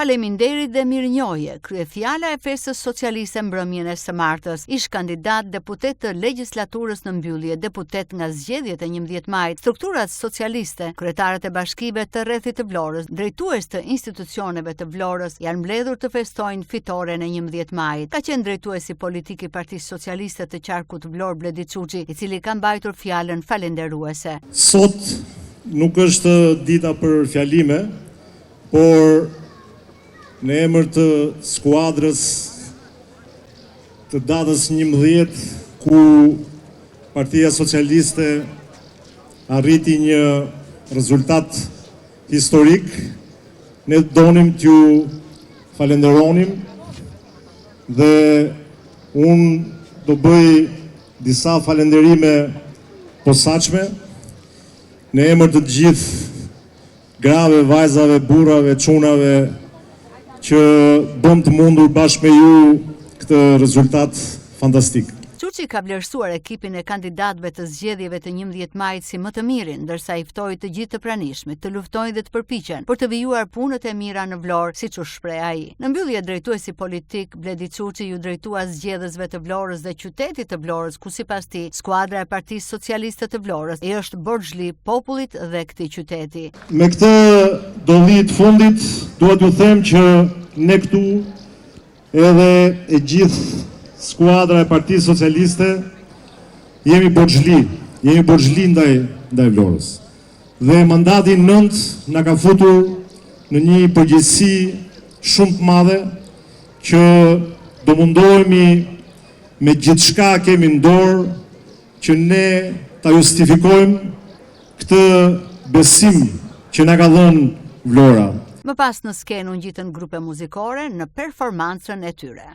Faleminderit dhe mirënjohje, kryefjala e Fesës Socialiste mbrëmjen e së martës, ish kandidat deputet të legjislaturës në mbyllje, deputet nga zgjedhjet e 11 majit, strukturat socialiste, kryetarët e bashkive të rrethit të Vlorës, drejtues të institucioneve të Vlorës, janë mbledhur të festojnë fitoren e 11 majit. Ka qenë drejtuesi politik i Partisë Socialiste të qarkut Vlorë Bledi Çuçi, i cili ka mbajtur fjalën falenderuese. Sot nuk është dita për fjalime, por në emër të skuadrës të datës 11, ku Partia Socialiste arriti një rezultat historik, ne donim t'ju falenderonim dhe unë do bëj disa falenderime posaçme në emër të gjithë grave, vajzave, burrave, çunave që bëm të mundur bashkë me ju këtë rezultat fantastik. Çuçi ka vlerësuar ekipin e kandidatëve të zgjedhjeve të 11 majit si më të mirin, ndërsa i ftoi të gjithë të pranishmit të luftojnë dhe të përpiqen për të vijuar punët e mira në Vlorë, siç u shpreh ai. Në mbyllje, drejtuesi politik Bledi Çuçi ju drejtua zgjedhësve të Vlorës dhe qytetit të Vlorës, ku sipas tij, skuadra e Partisë Socialiste të Vlorës i është borxhli popullit dhe këtij qyteti. Me këtë dolli të fundit, dua t'ju them që ne këtu edhe e gjithë skuadra e Partisë Socialiste jemi borxhli ndaj Vlorës. Dhe mandati 9 na ka futur në një përgjegjësi shumë të madhe që do mundohemi me gjithçka kemi në dorë që ne ta justifikojmë këtë besim që na ka dhënë Vlora. Më pas në skenë u ngjitën grupe muzikore në performancën e tyre.